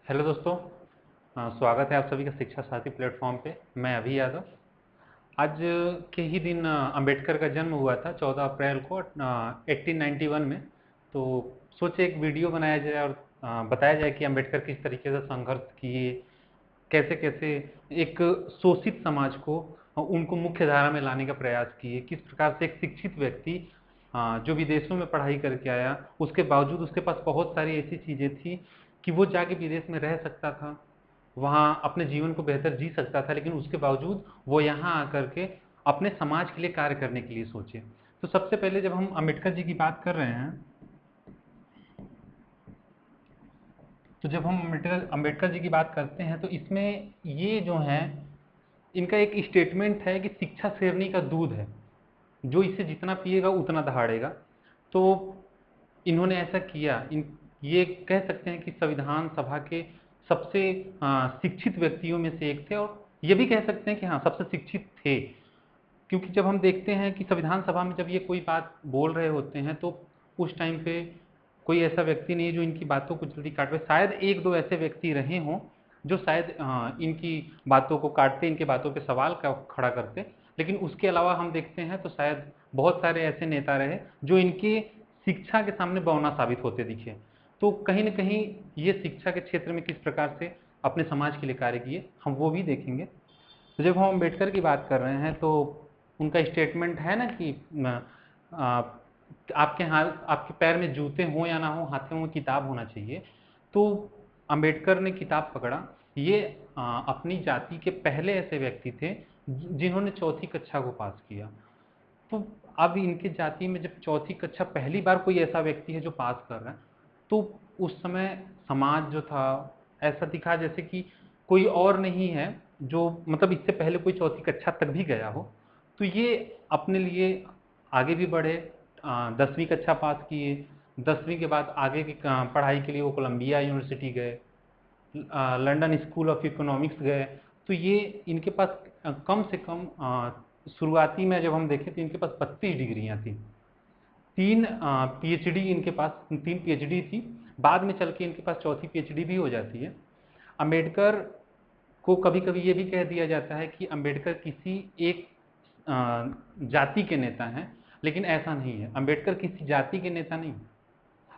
Hello दोस्तों। स्वागत है आप सभी का शिक्षा साथी प्लेटफॉर्म पे। मैं अभी यादव। आज के ही दिन अंबेडकर का जन्म हुआ था 14 अप्रैल को 1891 में। तो सोचे एक वीडियो बनाया जाए और बताया जाए कि अंबेडकर किस तरीके से संघर्ष किए, कैसे कैसे एक शोषित समाज को उनको मुख्य धारा में लाने का प्रयास किए, किस प्रकार से एक शिक्षित व्यक्ति जो विदेशों में पढ़ाई करके आया, उसके बावजूद उसके पास बहुत सारी ऐसी चीज़ें थी कि वो जाके विदेश में रह सकता था, वहाँ अपने जीवन को बेहतर जी सकता था, लेकिन उसके बावजूद वो यहाँ आकर के अपने समाज के लिए कार्य करने के लिए सोचे। तो सबसे पहले जब हम अम्बेडकर जी की बात कर रहे हैं, तो जब हम अम्बेडकर अम्बेडकर जी की बात करते हैं तो इसमें ये जो है, इनका एक स्टेटमेंट है कि शिक्षा शेरनी का दूध है, जो इसे जितना पिएगा उतना दहाड़ेगा। तो इन्होंने ऐसा किया। ये कह सकते हैं कि संविधान सभा के सबसे शिक्षित व्यक्तियों में से एक थे, और ये भी कह सकते हैं कि हाँ, सबसे शिक्षित थे। क्योंकि जब हम देखते हैं कि संविधान सभा में जब ये कोई बात बोल रहे होते हैं तो उस टाइम पे कोई ऐसा व्यक्ति नहीं है जो इनकी बातों को जल्दी काट पाए। शायद एक दो ऐसे व्यक्ति रहे हों जो शायद इनकी बातों को काटते, इनके बातों पे सवाल का खड़ा करते, लेकिन उसके अलावा हम देखते हैं तो शायद बहुत सारे ऐसे नेता रहे जो इनके शिक्षा के सामने बौना साबित होते दिखे। तो कहीं ना कहीं ये शिक्षा के क्षेत्र में किस प्रकार से अपने समाज के लिए कार्य किए, हम वो भी देखेंगे। तो जब हम अम्बेडकर की बात कर रहे हैं तो उनका स्टेटमेंट है ना कि आ, आपके हाथ, आपके पैर में जूते हों या ना हो, हाथों में किताब होना चाहिए। तो अंबेडकर ने किताब पकड़ा। ये अपनी जाति के पहले ऐसे व्यक्ति थे जिन्होंने चौथी कक्षा को पास किया। तो अब इनके जाति में जब चौथी कक्षा पहली बार कोई ऐसा व्यक्ति है जो पास कर रहा है, तो उस समय समाज जो था ऐसा दिखा जैसे कि कोई और नहीं है जो मतलब इससे पहले कोई चौथी कक्षा तक भी गया हो। तो ये अपने लिए आगे भी बढ़े, 10वीं कक्षा पास किए। 10वीं के बाद आगे की पढ़ाई के लिए वो कोलंबिया यूनिवर्सिटी गए, लंदन स्कूल ऑफ इकोनॉमिक्स गए। तो ये इनके पास कम से कम शुरुआती में जब हम देखें तो इनके पास 32 डिग्रियां थी। तीन पीएचडी इनके पास, 3 पीएचडी थी। बाद में चल के इनके पास चौथी पीएचडी भी हो जाती है। अंबेडकर को कभी कभी ये भी कह दिया जाता है कि अंबेडकर किसी एक जाति के नेता हैं, लेकिन ऐसा नहीं है। अंबेडकर किसी जाति के नेता नहीं,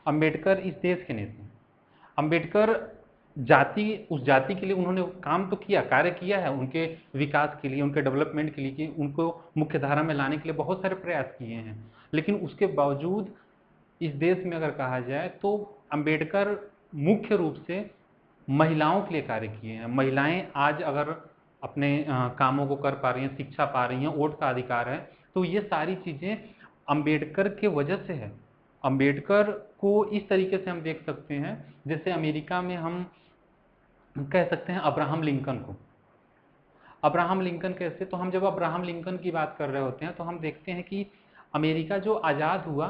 अंबेडकर इस देश के नेता हैं। अंबेडकर जाति, उस जाति के लिए उन्होंने काम तो किया, कार्य किया है उनके विकास के लिए, उनके डेवलपमेंट के लिए, कि उनको मुख्य धारा में लाने के लिए बहुत सारे प्रयास किए हैं। लेकिन उसके बावजूद इस देश में अगर कहा जाए तो अंबेडकर मुख्य रूप से महिलाओं के लिए कार्य किए हैं। महिलाएं आज अगर अपने कामों को कर पा रही हैं, शिक्षा पा रही हैं, वोट का अधिकार है, तो ये सारी चीज़ें अंबेडकर के वजह से है। अंबेडकर को इस तरीके से हम देख सकते हैं जैसे अमेरिका में हम कह सकते हैं अब्राहम लिंकन को। अब्राहम लिंकन कैसे, तो हम जब अब्राहम लिंकन की बात कर रहे होते हैं तो हम देखते हैं कि अमेरिका जो आज़ाद हुआ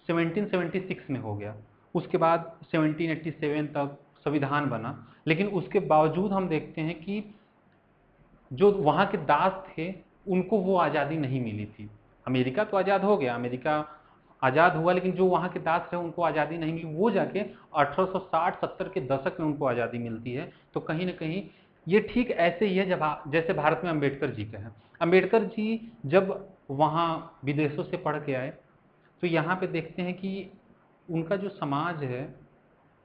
1776 में हो गया, उसके बाद 1787 तक संविधान बना। लेकिन उसके बावजूद हम देखते हैं कि जो वहाँ के दास थे उनको वो आज़ादी नहीं मिली थी। अमेरिका तो आज़ाद हो गया, अमेरिका आज़ाद हुआ, लेकिन जो वहाँ के दास थे उनको आज़ादी नहीं मिली। वो जाके 1860-70 के दशक में उनको आज़ादी मिलती है। तो कहीं ना कहीं ये ठीक ऐसे ही है जब जैसे भारत में अम्बेडकर जी का है। अम्बेडकर जी जब वहाँ विदेशों से पढ़ के आए तो यहाँ पे देखते हैं कि उनका जो समाज है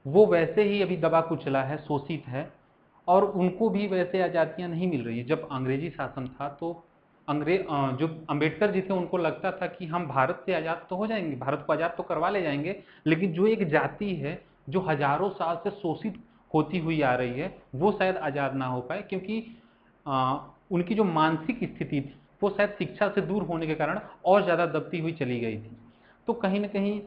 वो वैसे ही अभी दबा कुचला है, शोषित है, और उनको भी वैसे आज़ादियाँ नहीं मिल रही है। जब अंग्रेजी शासन था तो जो अंबेडकर जी थे उनको लगता था कि हम भारत से आज़ाद तो हो जाएंगे, भारत को आज़ाद तो करवा ले जाएंगे, लेकिन जो एक जाति है जो हजारों साल से शोषित होती हुई आ रही है वो शायद आज़ाद ना हो पाए, क्योंकि उनकी जो मानसिक स्थिति थी वो शायद शिक्षा से दूर होने के कारण और ज़्यादा दबती हुई चली गई थी। तो कहीं ना कहीं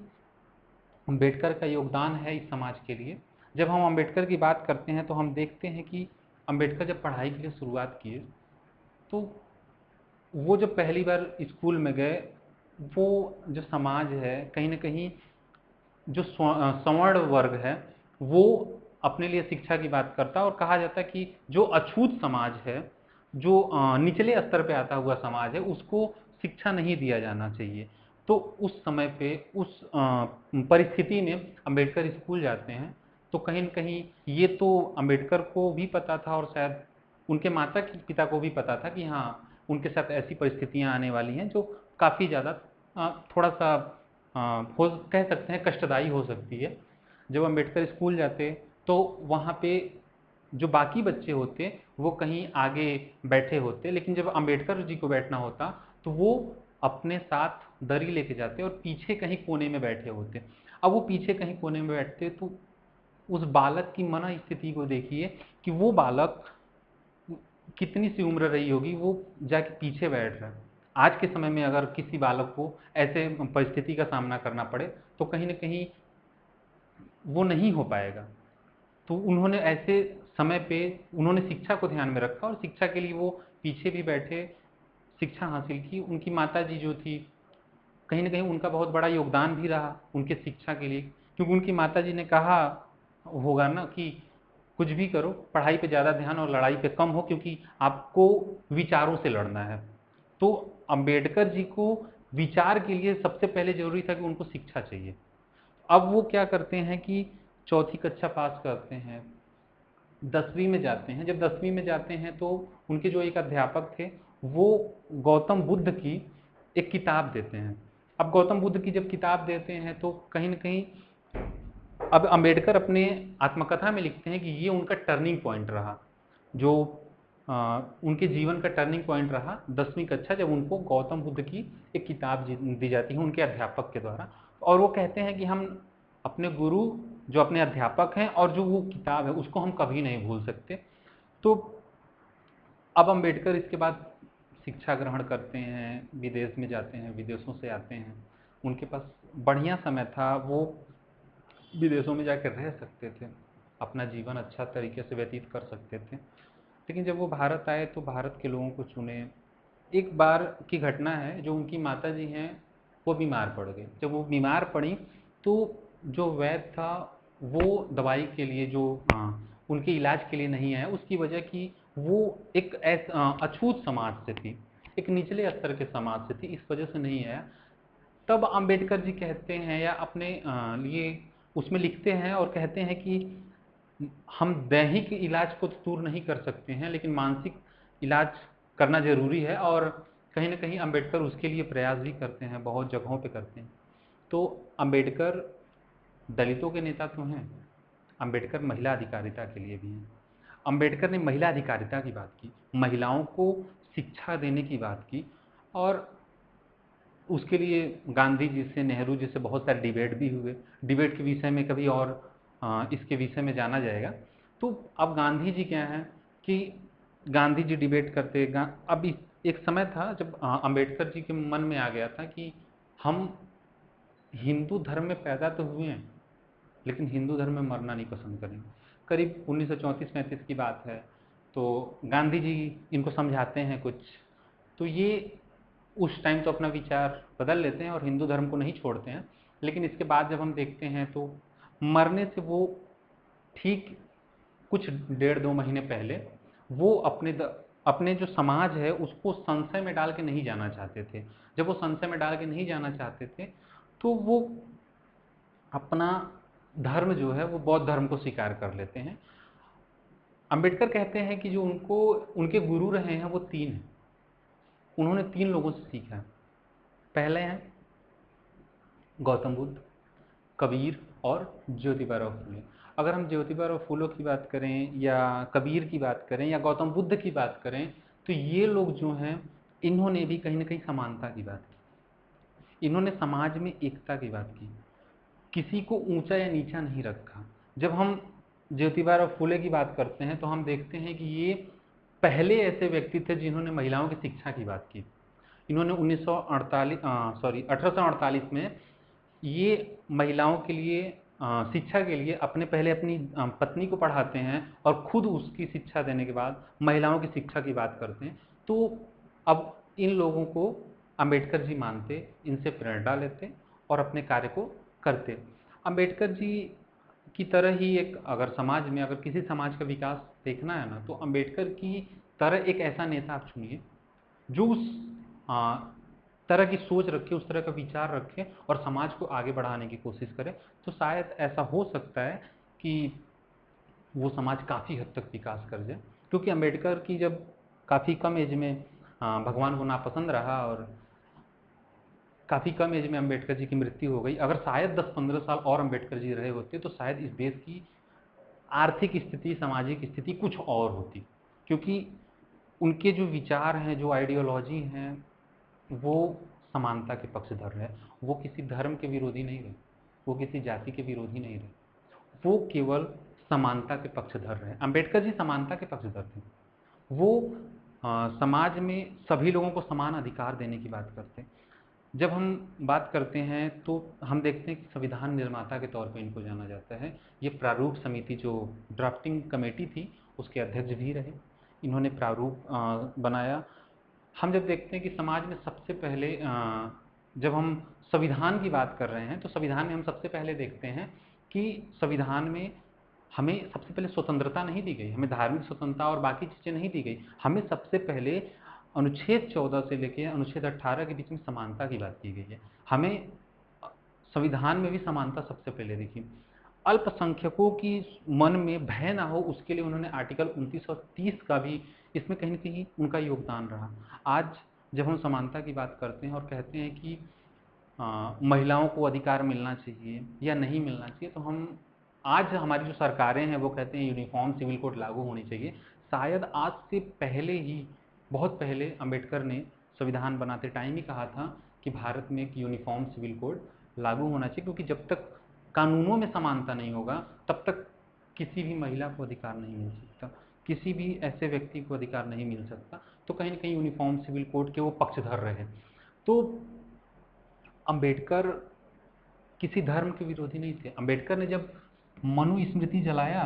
अम्बेडकर का योगदान है इस समाज के लिए। जब हम अम्बेडकर की बात करते हैं तो हम देखते हैं कि अम्बेडकर जब पढ़ाई के लिए शुरुआत किए तो वो जब पहली बार स्कूल में गए, वो जो समाज है कहीं ना कहीं जो सवर्ण वर्ग है वो अपने लिए शिक्षा की बात करता है, और कहा जाता है कि जो अछूत समाज है, जो निचले स्तर पे आता हुआ समाज है, उसको शिक्षा नहीं दिया जाना चाहिए। तो उस समय पे उस परिस्थिति में अंबेडकर स्कूल जाते हैं। तो कहीं न कहीं ये तो अंबेडकर को भी पता था और शायद उनके माता पिता को भी पता था कि हाँ, उनके साथ ऐसी परिस्थितियाँ आने वाली हैं जो काफ़ी ज़्यादा थोड़ा-सा हो कह सकते हैं कष्टदायी हो सकती है। जब अंबेडकर स्कूल जाते तो वहाँ पे जो बाकी बच्चे होते वो कहीं आगे बैठे होते, लेकिन जब अंबेडकर जी को बैठना होता तो वो अपने साथ दरी लेके जाते और पीछे कहीं कोने में बैठे होते। अब वो पीछे कहीं कोने में बैठते तो उस बालक की मन स्थिति को देखिए कि वो बालक कितनी सी उम्र रही होगी, वो जाके पीछे बैठ रहा है। आज के समय में अगर किसी बालक को ऐसे परिस्थिति का सामना करना पड़े तो कहीं न कहीं वो नहीं हो पाएगा। तो उन्होंने ऐसे समय पे उन्होंने शिक्षा को ध्यान में रखा और शिक्षा के लिए वो पीछे भी बैठे, शिक्षा हासिल की। उनकी माताजी जो थी, कहीं न कहीं उनका बहुत बड़ा योगदान भी रहा उनके शिक्षा के लिए, क्योंकि उनकी माताजी ने कहा होगा ना कि कुछ भी करो, पढ़ाई पे ज़्यादा ध्यान और लड़ाई पे कम हो, क्योंकि आपको विचारों से लड़ना है। तो अंबेडकर जी को विचार के लिए सबसे पहले ज़रूरी था कि उनको शिक्षा चाहिए। अब वो क्या करते हैं कि चौथी कक्षा पास करते हैं, 10वीं में जाते हैं। जब 10वीं में जाते हैं तो उनके जो एक अध्यापक थे वो गौतम बुद्ध की एक किताब देते हैं। अब गौतम बुद्ध की जब किताब देते हैं तो कहीं न कहीं अब अंबेडकर अपने आत्मकथा में लिखते हैं कि ये उनका टर्निंग पॉइंट रहा, जो उनके जीवन का टर्निंग पॉइंट रहा 10वीं कक्षा, जब उनको गौतम बुद्ध की एक किताब दी जाती है उनके अध्यापक के द्वारा। और वो कहते हैं कि हम अपने गुरु, जो अपने अध्यापक हैं और जो वो किताब है उसको हम कभी नहीं भूल सकते। तो अब अंबेडकर इसके बाद शिक्षा ग्रहण करते हैं, विदेश में जाते हैं, विदेशों से आते हैं। उनके पास बढ़िया समय था, वो विदेशों में जाकर रह सकते थे, अपना जीवन अच्छा तरीके से व्यतीत कर सकते थे। लेकिन जब वो भारत आए तो भारत के लोगों को चुने। एक बार की घटना है, जो उनकी माताजी हैं वो बीमार पड़ गई। जब वो बीमार पड़ी तो जो वैद्य था वो दवाई के लिए जो उनके इलाज के लिए नहीं आया, उसकी वजह कि वो एक अछूत समाज से थी, एक निचले स्तर के समाज से थी, इस वजह से नहीं आया। तब अंबेडकर जी कहते हैं या अपने लिए उसमें लिखते हैं और कहते हैं कि हम दैहिक इलाज को तो दूर नहीं कर सकते हैं, लेकिन मानसिक इलाज करना ज़रूरी है। और कहीं न कहीं अंबेडकर उसके लिए प्रयास भी करते हैं, बहुत जगहों पे करते हैं। तो अंबेडकर दलितों के नेता तो हैं, अंबेडकर महिला अधिकारिता के लिए भी हैं। अंबेडकर ने महिला अधिकारिता की बात की, महिलाओं को शिक्षा देने की बात की, और उसके लिए गांधी जी से, नेहरू जी से बहुत सारे डिबेट भी हुए। डिबेट के विषय में कभी और इसके विषय में जाना जाएगा। तो अब गांधी जी क्या हैं कि गांधी जी डिबेट करते अब एक समय था जब अंबेडकर जी के मन में आ गया था कि हम हिंदू धर्म में पैदा तो हुए हैं, लेकिन हिंदू धर्म में मरना नहीं पसंद करेंगे। करीब 1934-35 की बात है। तो गांधी जी इनको समझाते हैं कुछ, तो ये उस टाइम तो अपना विचार बदल लेते हैं और हिंदू धर्म को नहीं छोड़ते हैं। लेकिन इसके बाद जब हम देखते हैं तो मरने से वो ठीक कुछ 1.5-2 महीने पहले वो अपने जो समाज है उसको संशय में डाल के नहीं जाना चाहते थे। जब वो संशय में डाल के नहीं जाना चाहते थे तो वो अपना धर्म जो है वो बौद्ध धर्म को स्वीकार कर लेते हैं। अंबेडकर कहते हैं कि जो उनको उनके गुरु रहे हैं वो 3 हैं। उन्होंने 3 लोगों से सीखा है। पहले हैं गौतम बुद्ध, कबीर और ज्योतिबा फुले। अगर हम ज्योतिबा फुले की बात करें या कबीर की बात करें या गौतम बुद्ध की बात करें तो ये लोग जो हैं इन्होंने भी कहीं ना कहीं समानता की बात की, इन्होंने समाज में एकता की बात की, किसी को ऊंचा या नीचा नहीं रखा। जब हम ज्योतिबा फुले की बात करते हैं तो हम देखते हैं कि ये पहले ऐसे व्यक्ति थे जिन्होंने महिलाओं की शिक्षा की बात की। इन्होंने 1848 में ये महिलाओं के लिए शिक्षा के लिए पहले अपनी पत्नी को पढ़ाते हैं और खुद उसकी शिक्षा देने के बाद महिलाओं की शिक्षा की बात करते हैं। तो अब इन लोगों को अंबेडकर जी मानते, इनसे प्रेरणा लेते और अपने कार्य को करते। अंबेडकर जी की तरह ही एक अगर समाज में अगर किसी समाज का विकास देखना है ना तो अंबेडकर की तरह एक ऐसा नेता आप चुनिए जो उस आ, तरह की सोच रखे, उस तरह का विचार रखे और समाज को आगे बढ़ाने की कोशिश करे। तो शायद ऐसा हो सकता है कि वो समाज काफ़ी हद तक विकास कर जाए, क्योंकि अम्बेडकर की जब काफ़ी कम एज में भगवान को नापसंद रहा और काफ़ी कम एज में अम्बेडकर जी की मृत्यु हो गई। अगर शायद 10-15 साल और अम्बेडकर जी रहे होते तो शायद इस देश की आर्थिक स्थिति, सामाजिक स्थिति कुछ और होती, क्योंकि उनके जो विचार हैं, जो आइडियोलॉजी हैं, वो समानता के पक्षधर है। वो किसी धर्म के विरोधी नहीं रहे, वो किसी जाति के विरोधी नहीं रहे, वो केवल समानता के पक्षधर रहे। अम्बेडकर जी समानता के पक्षधर थे। वो समाज में सभी लोगों को समान अधिकार देने की बात करते हैं। जब हम बात करते हैं तो हम देखते हैं कि संविधान निर्माता के तौर पे इनको जाना जाता है। ये प्रारूप समिति जो ड्राफ्टिंग कमेटी थी उसके अध्यक्ष भी रहे। इन्होंने प्रारूप बनाया। हम जब देखते हैं कि समाज में सबसे पहले जब हम संविधान की बात कर रहे हैं तो संविधान में हम सबसे पहले देखते हैं कि संविधान में हमें सबसे पहले स्वतंत्रता नहीं दी गई, हमें धार्मिक स्वतंत्रता और बाकी चीज़ें नहीं दी गई। हमें सबसे पहले अनुच्छेद 14 से लेकर अनुच्छेद 18 के बीच में समानता की बात की गई है। हमें संविधान में भी समानता सबसे पहले दिखी। अल्पसंख्यकों की मन में भय ना हो उसके लिए उन्होंने आर्टिकल 29 और 30 का भी इसमें कहीं न कहीं उनका योगदान रहा। आज जब हम समानता की बात करते हैं और कहते हैं कि महिलाओं को अधिकार मिलना चाहिए या नहीं मिलना चाहिए, तो हम आज हमारी जो सरकारें हैं वो कहते हैं यूनिफॉर्म सिविल कोड लागू होनी चाहिए। शायद आज से पहले ही, बहुत पहले अम्बेडकर ने संविधान बनाते टाइम ही कहा था कि भारत में एक यूनिफॉर्म सिविल कोड लागू होना चाहिए, क्योंकि जब तक कानूनों में समानता नहीं होगा तब तक किसी भी महिला को अधिकार नहीं मिल सकता, किसी भी ऐसे व्यक्ति को अधिकार नहीं मिल सकता। तो कहीं ना कहीं यूनिफॉर्म सिविल कोड के वो पक्षधर रहे। तो अंबेडकर किसी धर्म के विरोधी नहीं थे। अंबेडकर ने जब मनुस्मृति जलाया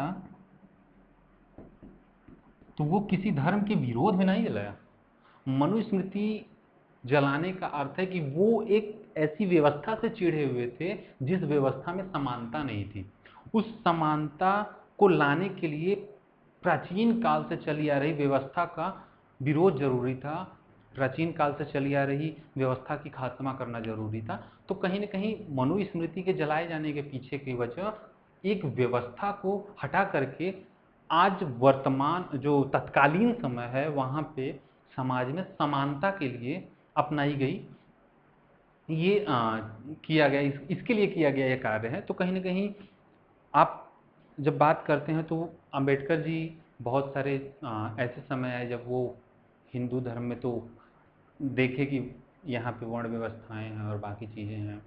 तो वो किसी धर्म के विरोध में नहीं जलाया। मनुस्मृति जलाने का अर्थ है कि वो एक ऐसी व्यवस्था से चिढ़े हुए थे जिस व्यवस्था में समानता नहीं थी। उस समानता को लाने के लिए प्राचीन काल से चली आ रही व्यवस्था का विरोध जरूरी था। प्राचीन काल से चली आ रही व्यवस्था की खात्मा करना जरूरी था। तो कहीं ना कहीं मनुस्मृति के जलाए जाने के पीछे की वजह एक व्यवस्था को हटा करके आज वर्तमान जो तत्कालीन समय है वहाँ पे समाज में समानता के लिए अपनाई गई ये किया गया, इसके लिए किया गया ये कार्य है। तो कहीं ना कहीं आप जब बात करते हैं तो अंबेडकर जी बहुत सारे ऐसे समय आए जब वो हिंदू धर्म में तो देखे कि यहाँ पे वर्ण व्यवस्थाएं हैं और बाकी चीज़ें हैं,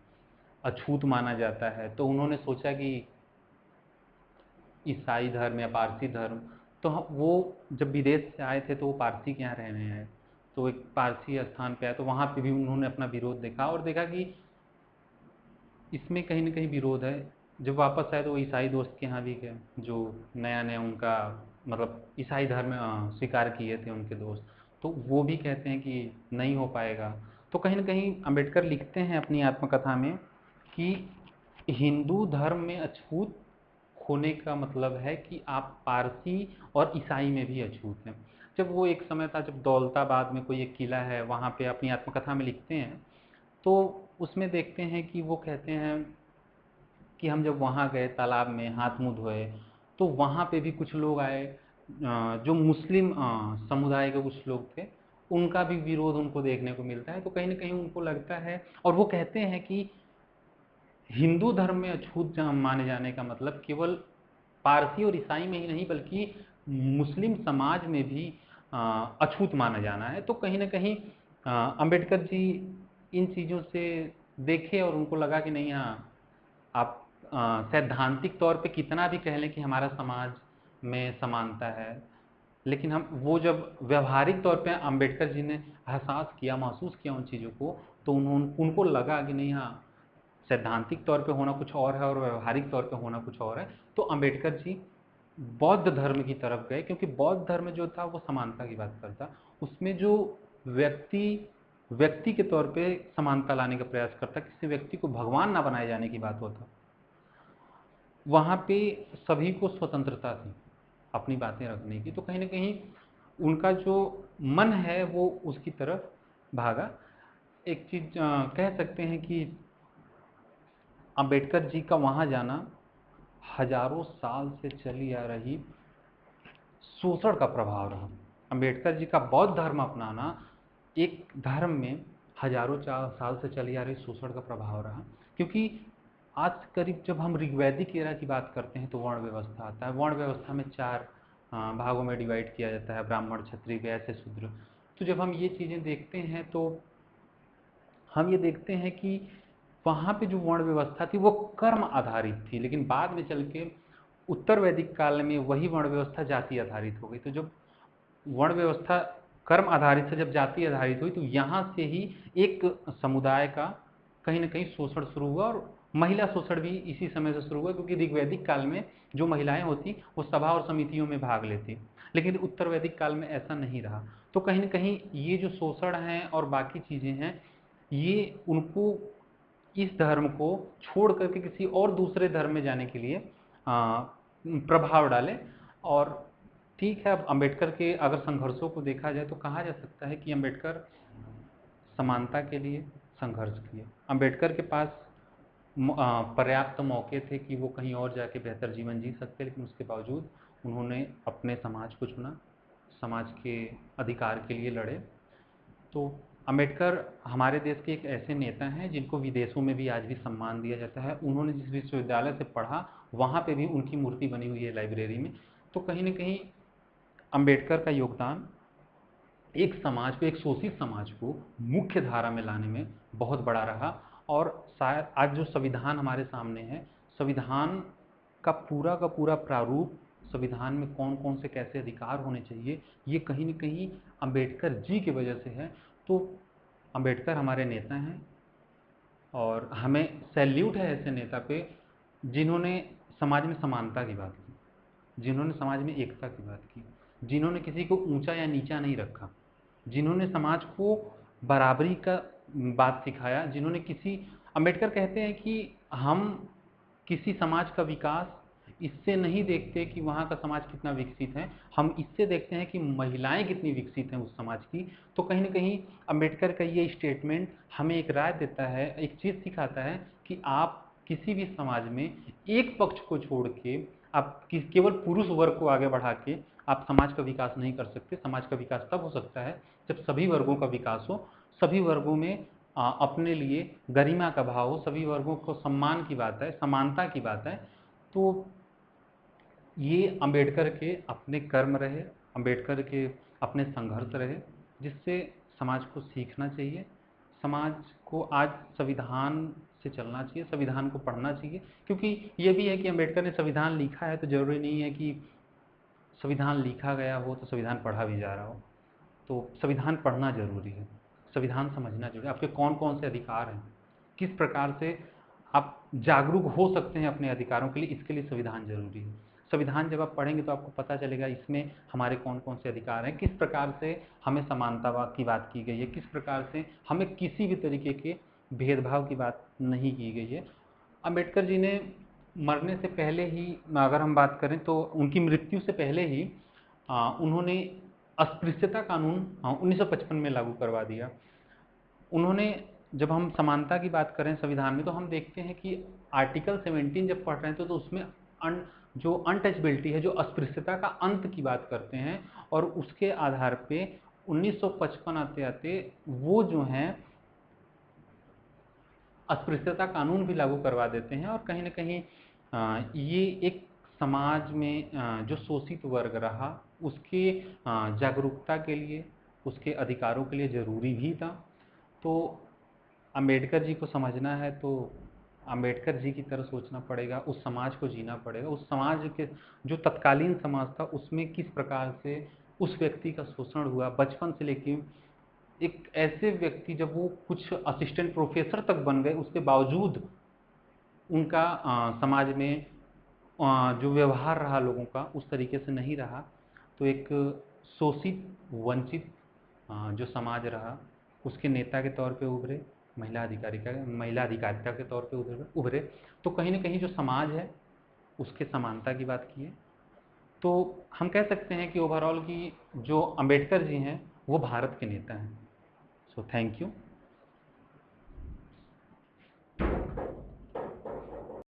अछूत माना जाता है। तो उन्होंने सोचा कि ईसाई धर्म या पारसी धर्म, तो वो जब विदेश से आए थे तो वो पारसी के यहाँ रहने आए, तो एक पारसी स्थान पे आए तो वहाँ पे भी उन्होंने अपना विरोध देखा और देखा कि इसमें कहीं ना कहीं विरोध है। जब वापस आए तो वो ईसाई दोस्त के यहाँ भी गए जो नया नया उनका मतलब ईसाई धर्म स्वीकार किए थे उनके दोस्त, तो वो भी कहते हैं कि नहीं हो पाएगा। तो कहीं ना कहीं अम्बेडकर लिखते हैं अपनी आत्मकथा में कि हिंदू धर्म में अछूत होने का मतलब है कि आप पारसी और ईसाई में भी अछूत हैं। जब वो एक समय था जब दौलताबाद में कोई एक किला है वहाँ पे अपनी आत्मकथा में लिखते हैं तो उसमें देखते हैं कि वो कहते हैं कि हम जब वहाँ गए तालाब में हाथ मुँह धोए तो वहाँ पे भी कुछ लोग आए जो मुस्लिम समुदाय के कुछ लोग थे, उनका भी विरोध उनको देखने को मिलता है। तो कहीं ना कहीं उनको लगता है और वो कहते हैं कि हिंदू धर्म में अछूत माने जाने का मतलब केवल पारसी और ईसाई में ही नहीं बल्कि मुस्लिम समाज में भी अछूत माना जाना है। तो कहीं ना कहीं अंबेडकर जी इन चीज़ों से देखे और उनको लगा कि नहीं, हाँ आप सैद्धांतिक तौर पे कितना भी कह लें कि हमारा समाज में समानता है, लेकिन हम वो जब व्यवहारिक तौर पे अंबेडकर जी ने एहसास किया, महसूस किया उन चीज़ों को, तो उन्होंने उनको लगा कि नहीं, हाँ सैद्धांतिक तौर पे होना कुछ और है और व्यवहारिक तौर पे होना कुछ और है। तो अंबेडकर जी बौद्ध धर्म की तरफ गए, क्योंकि बौद्ध धर्म जो था वो समानता की बात करता। उसमें जो व्यक्ति व्यक्ति के तौर पे समानता लाने का प्रयास करता, किसी व्यक्ति को भगवान ना बनाए जाने की बात होता। वहाँ पे सभी को स्वतंत्रता थी अपनी बातें रखने की। तो कहीं ना कहीं उनका जो मन है वो उसकी तरफ भागा। एक चीज़ कह सकते हैं कि अंबेडकर जी का वहाँ जाना हजारों साल से चली आ रही शोषण का प्रभाव रहा। अंबेडकर जी का बौद्ध धर्म अपनाना एक धर्म में हजारों साल से चली आ रही शोषण का प्रभाव रहा। क्योंकि आज करीब जब हम ऋग्वैदिक एरा की बात करते हैं तो वर्ण व्यवस्था आता है। वर्ण व्यवस्था में 4 भागों में डिवाइड किया जाता है, ब्राह्मण, क्षत्रिय, वैश्य, शूद्र। तो जब हम ये चीज़ें देखते हैं तो हम ये देखते हैं कि वहाँ पे जो वर्ण व्यवस्था थी वो कर्म आधारित थी, लेकिन बाद में चल के उत्तर वैदिक काल में वही वर्ण व्यवस्था जाति आधारित हो गई। तो जब वर्ण व्यवस्था कर्म आधारित से जब जाति आधारित हुई तो यहाँ से ही एक समुदाय का कहीं ना कहीं शोषण शुरू हुआ, और महिला शोषण भी इसी समय से शुरू हुआ। क्योंकि ऋग्वैदिक काल में जो महिलाएं होती वो सभा और समितियों में भाग लेती, लेकिन उत्तर वैदिक काल में ऐसा नहीं रहा। तो कहीं ना कहीं ये जो शोषण है और बाकी चीज़ें हैं, ये उनको इस धर्म को छोड़ करके किसी और दूसरे धर्म में जाने के लिए प्रभाव डाले। और ठीक है, अब अम्बेडकर के अगर संघर्षों को देखा जाए तो कहा जा सकता है कि अम्बेडकर समानता के लिए संघर्ष किए। अम्बेडकर के पास पर्याप्त मौके थे कि वो कहीं और जाके बेहतर जीवन जी सकते, लेकिन उसके बावजूद उन्होंने अपने समाज को चुना, समाज के अधिकार के लिए लड़े। तो अम्बेडकर हमारे देश के एक ऐसे नेता हैं जिनको विदेशों में भी आज भी सम्मान दिया जाता है। उन्होंने जिस विश्वविद्यालय से पढ़ा वहाँ पे भी उनकी मूर्ति बनी हुई है लाइब्रेरी में। तो कहीं ना कहीं अम्बेडकर का योगदान एक समाज को, एक शोषित समाज को मुख्य धारा में लाने में बहुत बड़ा रहा। और शायद आज जो संविधान हमारे सामने है, संविधान का पूरा प्रारूप, संविधान में कौन कौन से कैसे अधिकार होने चाहिए, ये कहीं न कहीं अम्बेडकर जी की वजह से है। तो अम्बेडकर हमारे नेता हैं और हमें सैल्यूट है ऐसे नेता पे जिन्होंने समाज में समानता की बात की, जिन्होंने समाज में एकता की बात की, जिन्होंने किसी को ऊंचा या नीचा नहीं रखा, जिन्होंने समाज को बराबरी का बात सिखाया, जिन्होंने किसी अम्बेडकर कहते हैं कि हम किसी समाज का विकास इससे नहीं देखते कि वहाँ का समाज कितना विकसित है, हम इससे देखते हैं कि महिलाएं कितनी विकसित हैं उस समाज की। तो कहीं ना कहीं अम्बेडकर का ये स्टेटमेंट हमें एक राय देता है, एक चीज़ सिखाता है कि आप किसी भी समाज में एक पक्ष को छोड़ के आप केवल पुरुष वर्ग को आगे बढ़ा के आप समाज का विकास नहीं कर सकते। समाज का विकास तब हो सकता है जब सभी वर्गों का विकास हो, सभी वर्गों में अपने लिए गरिमा का भाव हो, सभी वर्गों को सम्मान की बात है, समानता की बात है। तो ये अंबेडकर के अपने कर्म रहे, अंबेडकर के अपने संघर्ष रहे, जिससे समाज को सीखना चाहिए। समाज को आज संविधान से चलना चाहिए, संविधान को पढ़ना चाहिए। क्योंकि ये भी है कि अंबेडकर ने संविधान लिखा है तो जरूरी नहीं है कि संविधान लिखा गया हो तो संविधान पढ़ा भी जा रहा हो। तो संविधान पढ़ना जरूरी है, संविधान समझना जरूरी है, आपके कौन कौन से अधिकार हैं, किस प्रकार से आप जागरूक हो सकते हैं अपने अधिकारों के लिए, इसके लिए संविधान जरूरी है। संविधान जब आप पढ़ेंगे तो आपको पता चलेगा इसमें हमारे कौन कौन से अधिकार हैं, किस प्रकार से हमें समानता की बात की गई है, किस प्रकार से हमें किसी भी तरीके के भेदभाव की बात नहीं की गई है। अम्बेडकर जी ने मरने से पहले ही, अगर हम बात करें तो उनकी मृत्यु से पहले ही उन्होंने अस्पृश्यता कानून 1955 में लागू करवा दिया। उन्होंने, जब हम समानता की बात करें संविधान में तो हम देखते हैं कि आर्टिकल 17 जब पढ़ रहे थे तो उसमें जो अनटचबिलिटी है, जो अस्पृश्यता का अंत की बात करते हैं, और उसके आधार पे 1955 आते आते वो जो हैं अस्पृश्यता कानून भी लागू करवा देते हैं। और कहीं ना कहीं ये एक समाज में जो शोषित वर्ग रहा उसके जागरूकता के लिए, उसके अधिकारों के लिए ज़रूरी भी था। तो अंबेडकर जी को समझना है तो अंबेडकर जी की तरह सोचना पड़ेगा, उस समाज को जीना पड़ेगा, उस समाज के जो तत्कालीन समाज था उसमें किस प्रकार से उस व्यक्ति का शोषण हुआ, बचपन से लेके एक ऐसे व्यक्ति जब वो कुछ असिस्टेंट प्रोफेसर तक बन गए उसके बावजूद उनका समाज में जो व्यवहार रहा लोगों का उस तरीके से नहीं रहा। तो एक शोषित, वंचित जो समाज रहा उसके नेता के तौर पे उभरे, महिला अधिकारिता के तौर पे उभरे। तो कहीं ना कहीं जो समाज है उसके समानता की बात की है। तो हम कह सकते हैं कि ओवरऑल की जो अंबेडकर जी हैं वो भारत के नेता हैं। So thank you.